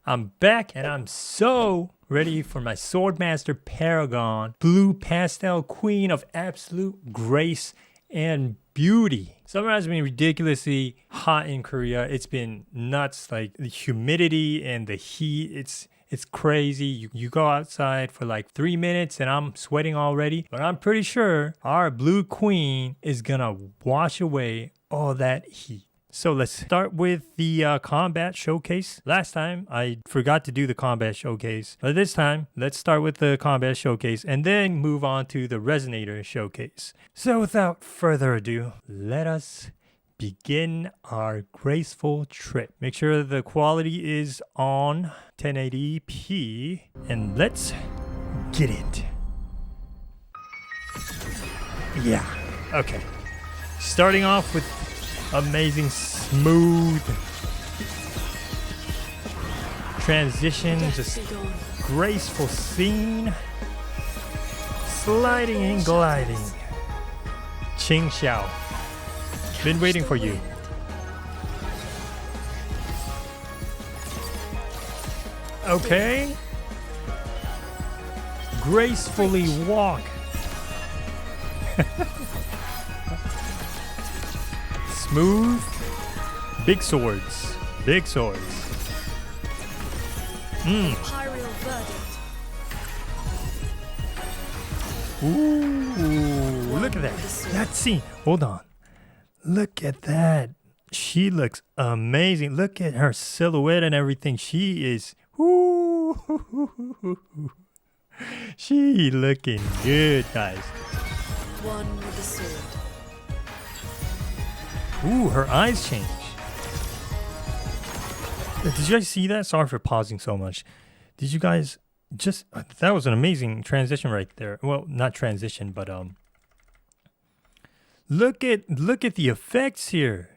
I'm back and I'm so ready for my Swordmaster Paragon, Blue Pastel Queen of Absolute Grace and Beauty. Summer has been ridiculously hot in Korea. It's been nuts, like the humidity and the heat. It's crazy. You go outside for like 3 minutes and I'm sweating already. But I'm pretty sure our Blue Queen is gonna wash away all that heat. So let's start with the combat showcase. Last time I forgot to do the combat showcase, but this time let's start with the combat showcase and then move on to the Resonator showcase. So without further ado, let us begin our graceful trip. Make sure the quality is on 1080p and let's get it. Yeah, okay. Starting off with amazing smooth transition, just graceful scene, sliding and gliding. Qingxiao, been waiting for you. Okay, gracefully walk. Smooth, big swords, big swords. Ooh, look at that. That scene. Hold on. Look at that. She looks amazing. Look at her silhouette and everything. She is. Ooh, she looking good, guys. One with the sword. Ooh, her eyes change. Did you guys see that? Sorry for pausing so much. Did you guys just... That was an amazing transition right there. Well, not transition, but look at the effects here.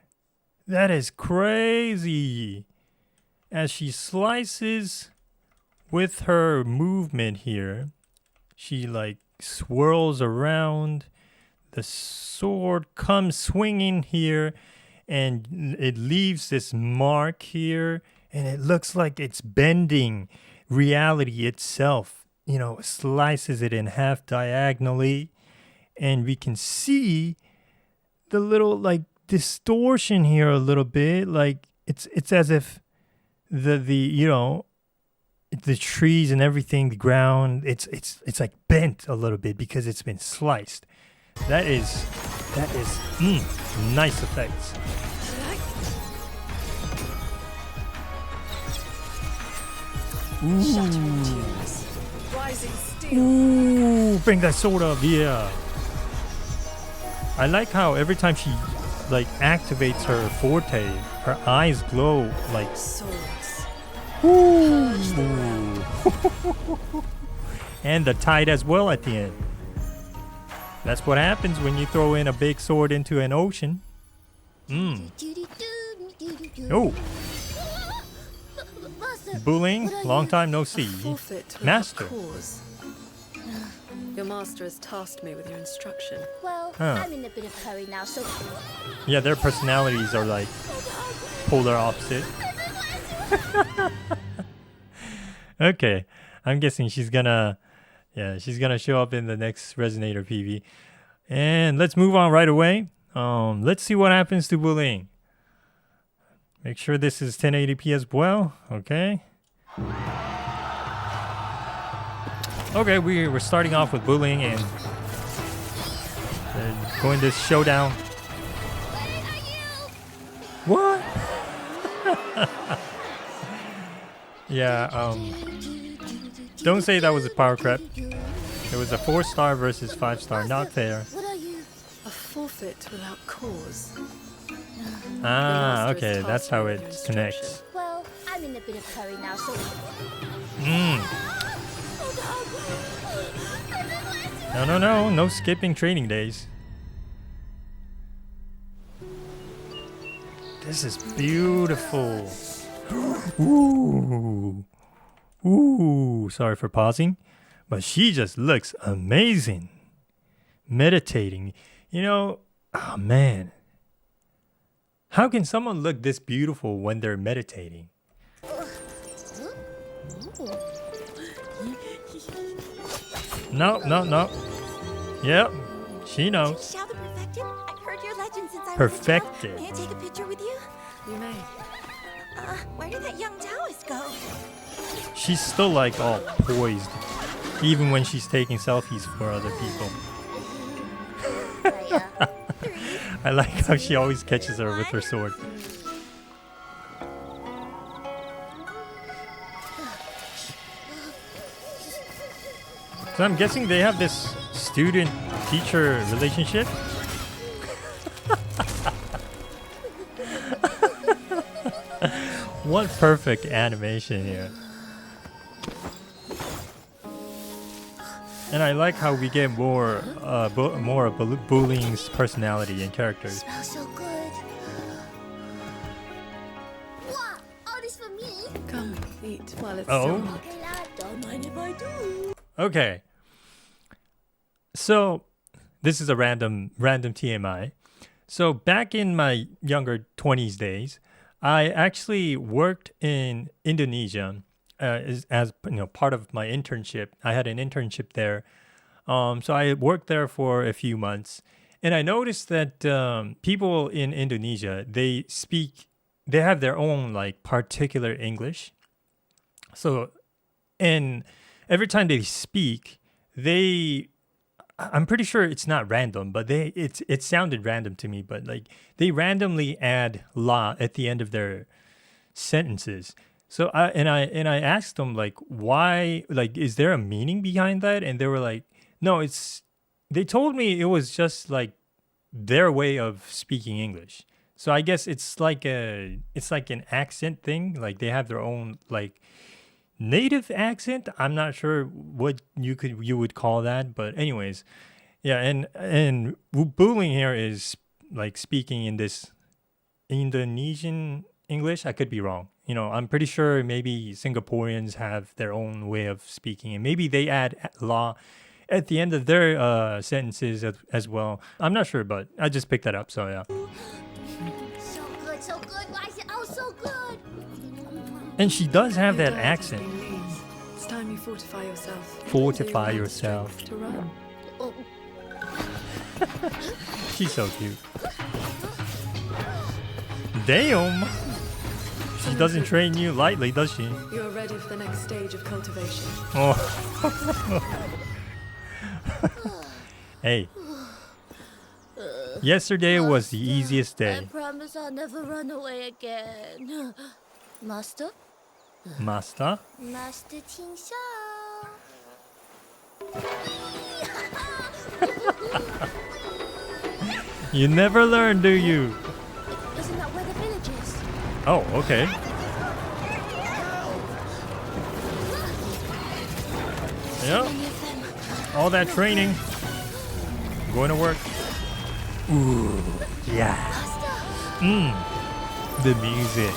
That is crazy. As she slices with her movement here, she like swirls around. The sword comes swinging here and it leaves this mark here and it looks like it's bending reality itself, you know, slices it in half diagonally and we can see the little like distortion here a little bit, like it's as if the you know, the trees and everything, the ground, it's like bent a little bit because it's been sliced. That is nice effects. Ooh, bring that sword up, yeah. I like how every time she like activates her forte, her eyes glow like Swords. ooh. And the tide as well at the end. That's what happens when you throw in a big sword into an ocean. Oh. Bullying, long time no see. Master. Your master has tasked me with your instruction. Well, I'm in a bit of a hurry now, so... Yeah, their personalities are like polar opposite. Okay, I'm guessing she's gonna show up in the next Resonator PV. And let's move on right away. Let's see what happens to bullying. Make sure this is 1080p as well. Okay. Okay, we're starting off with bullying and going to showdown. What? Yeah, don't say that was a power creep. It was a 4-star versus 5-star, not fair. What are you? A forfeit without cause. Ah, okay, that's how it connects. Well, I'm in a bit of a hurry now, so... No skipping training days. This is beautiful. Ooh, sorry for pausing, but she just looks amazing. Meditating, you know, oh man. How can someone look this beautiful when they're meditating? No, no, no. Yep, she knows. Qingxiao the Perfected? I've heard your legend since I was a Perfected. child. May I take a picture with you? You may. Where did that young Taoist go? She's still like all poised, even when she's taking selfies for other people. I like how she always catches her with her sword. So I'm guessing they have this student-teacher relationship. What perfect animation here. And I like how we get more of Bullying's personality and characters. Smells so good. What? All this for me? Come, eat while it's Oh. still hot. Okay, lad. Don't mind if I do. Okay. So this is a random TMI. So back in my younger 20s days, I actually worked in Indonesia as part of my internship. I had an internship there. So I worked there for a few months, and I noticed that people in Indonesia, they have their own like particular English. So, and every time they speak, I'm pretty sure it's not random, but it sounded random to me, but like they randomly add la at the end of their sentences. So I asked them like, why, like, is there a meaning behind that? And they were like, no, they told me it was just like their way of speaking English. So I guess it's like an accent thing. Like they have their own like native accent. I'm not sure what you would call that, but anyways, yeah. And Bullying here is like speaking in this Indonesian English. I could be wrong. I'm pretty sure maybe Singaporeans have their own way of speaking, and maybe they add la at the end of their sentences as well. I'm not sure, but I just picked that up. So yeah. So good, so good. Why is it all so good? And she does have Your that diet's accent. been lean. It's time you fortify yourself. Fortify So you have yourself. strength to run. Oh, She's so cute. Damn. She doesn't train you lightly, does she? You are ready for the next stage of cultivation. Oh. Hey. Yesterday was the easiest I day. promise I'll never run away again. Master? Master? Master Qingxiao. You never learn, do you? Isn't that where the village is? Oh, okay. Yep. Many of them. All that training. Going to work. Ooh, yeah. Master! The music.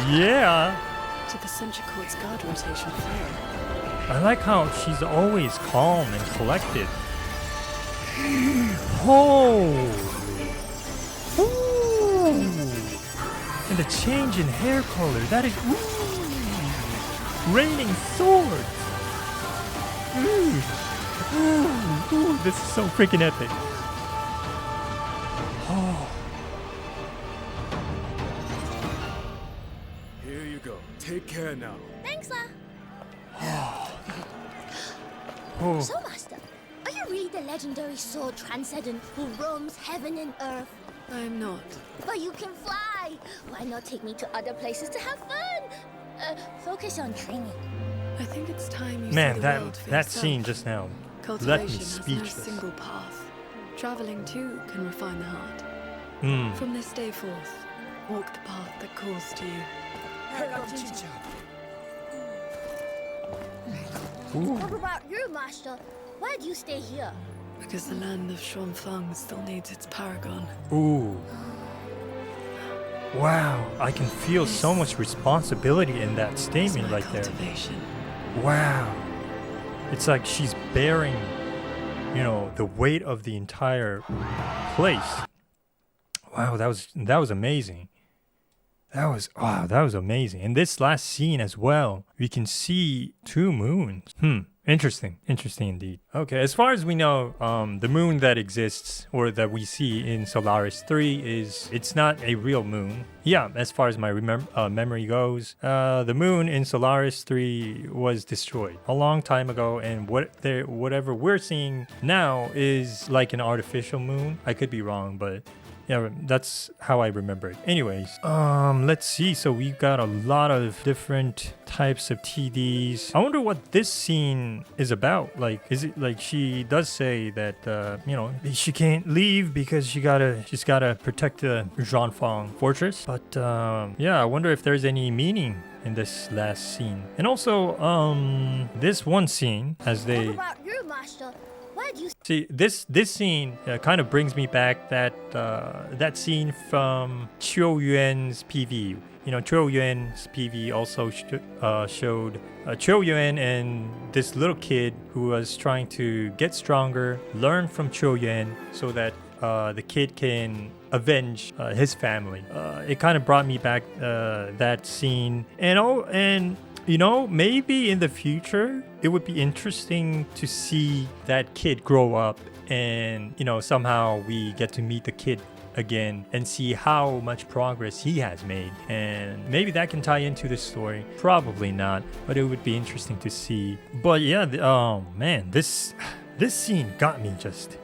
Yeah. Did the Central Court's guard rotation fail? I like how she's always calm and collected. Holy. Ooh. And the change in hair color. That is. Ooh. Raining swords. Ooh, this is so freaking epic. Oh. Here you go. Take care now. Thanks, La. Oh. So, Master, are you really the legendary sword transcendent who roams heaven and earth? I am not. But you can fly. Why not take me to other places to have fun? Focus on training. I think it's time you Man, see the world that for that yourself. scene just now left Cultivation me has no speechless. single path. Traveling too can refine the heart. Mm. From this day forth, walk the path that calls to you. What about you, Master? Why do you stay here? Because the land of Xuanfang still needs its paragon. Ooh. Wow, I can feel so much responsibility in that It's statement my right there. cultivation. Wow. It's like she's bearing, the weight of the entire place. Wow, that was amazing. That was amazing. In this last scene as well, we can see 2 moons. Interesting indeed. Okay, as far as we know, the moon that exists or that we see in Solaris 3 it's not a real moon. Yeah, as far as my memory goes, the moon in Solaris 3 was destroyed a long time ago, and whatever we're seeing now is like an artificial moon. I could be wrong, but yeah, that's how I remember it. Anyways, let's see. So we've got a lot of different types of TDs. I wonder what this scene is about. Like, is it like she does say that, she can't leave because she's gotta protect the Zhanfang fortress. But yeah, I wonder if there's any meaning in this last scene. And also, this one scene, as they... What about you, Master? Why do you... See, this scene kind of brings me back that scene from Qiu Yuan's PV. You know, Qiu Yuan's PV also showed Qiu Yuan and this little kid who was trying to get stronger, learn from Qiu Yuan so that the kid can avenge his family. It kind of brought me back that scene. And maybe in the future, it would be interesting to see that kid grow up and, somehow we get to meet the kid again and see how much progress he has made. And maybe that can tie into the story. Probably not, but it would be interesting to see. But yeah, oh man, this scene got me just...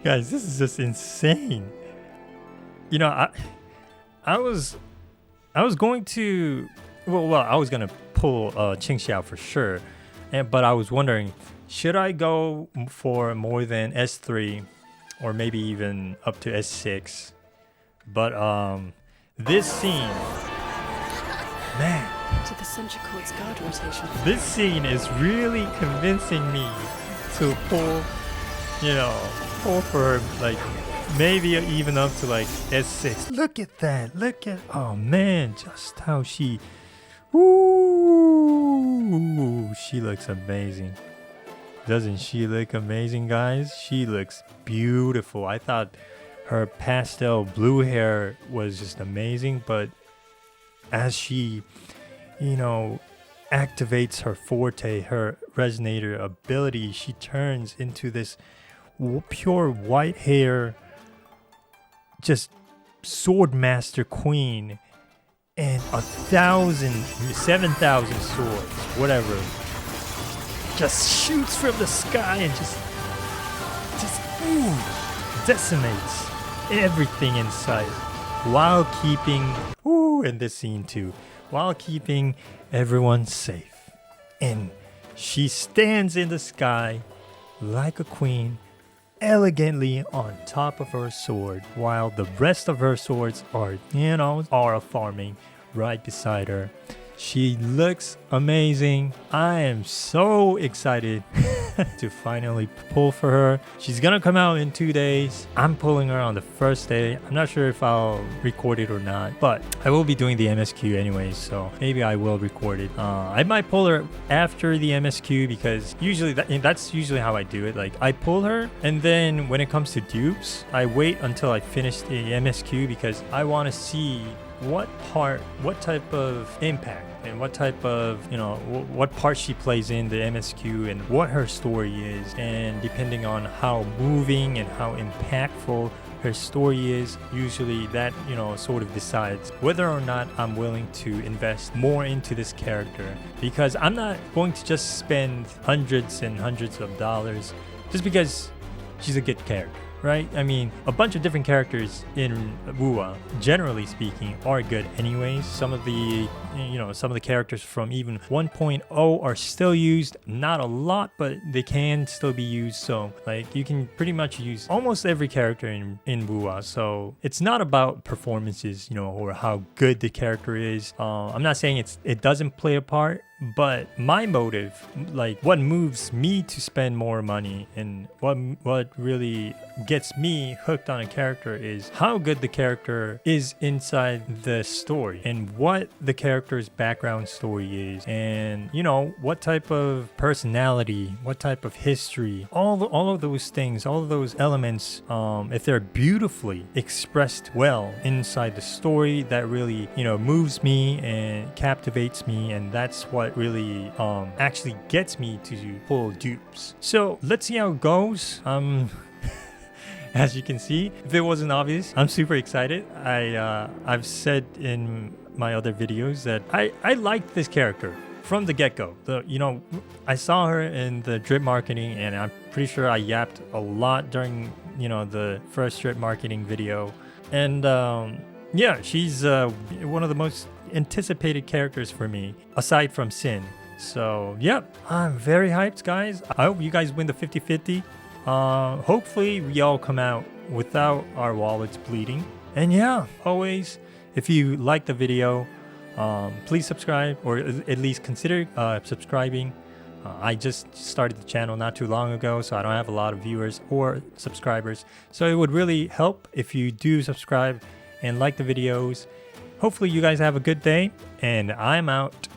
Guys, this is just insane. I was going to, I was gonna pull Qingxiao for sure, but I was wondering, should I go for more than S3, or maybe even up to S6? But this scene, man, To the Central Court's guard rotation. this scene is really convincing me to pull for like maybe even up to like S6. Look at that. Oh man, just how she she looks amazing. Doesn't she look amazing, guys? She looks beautiful. I thought her pastel blue hair was just amazing, but as she activates her forte, her resonator ability, she turns into this pure white hair, just swordmaster queen, and 7,000 swords, whatever, just shoots from the sky and just decimates everything in sight, while keeping in this scene too, while keeping everyone safe. And she stands in the sky like a queen, elegantly on top of her sword, while the rest of her swords are farming right beside her. She looks amazing. I am so excited to finally pull for her. She's gonna come out in 2 days. I'm pulling her on the first day. I'm not sure if I'll record it or not, but I will be doing the MSQ anyways, so maybe I will record it. I might pull her after the MSQ because usually that's usually how I do it. Like, I pull her, and then when it comes to dupes, I wait until I finish the MSQ because I want to see what type of impact and what type of, what part she plays in the MSQ and what her story is. And depending on how moving and how impactful her story is, usually that, sort of decides whether or not I'm willing to invest more into this character. Because I'm not going to just spend hundreds and hundreds of dollars just because she's a good character. Right? I mean, a bunch of different characters in Wuwa, generally speaking, are good anyways. Some of the characters from even 1.0 are still used. Not a lot, but they can still be used. So, like, you can pretty much use almost every character in Wuwa. So, it's not about performances, or how good the character is. I'm not saying it doesn't play a part, But my motive, like what moves me to spend more money and what really gets me hooked on a character is how good the character is inside the story and what the character's background story is, and you know, what type of personality, what type of history, all of those things, all of those elements, if they're beautifully expressed well inside the story, that really, you know, moves me and captivates me, and that's what really actually gets me to pull dupes. So let's see how it goes. As you can see, if it wasn't obvious, I'm super excited. I've said in my other videos that I liked this character from the get-go. You know, I saw her in the drip marketing, and I'm pretty sure I yapped a lot during, you know, the first drip marketing video. And yeah, she's one of the most anticipated characters for me, aside from Sin. So yeah, I'm very hyped, guys. I hope you guys win the 50-50. Hopefully we all come out without our wallets bleeding. And yeah, always, if you like the video, please subscribe, or at least consider subscribing. I just started the channel not too long ago, so I don't have a lot of viewers or subscribers. So it would really help if you do subscribe and like the videos. Hopefully you guys have a good day, and I'm out.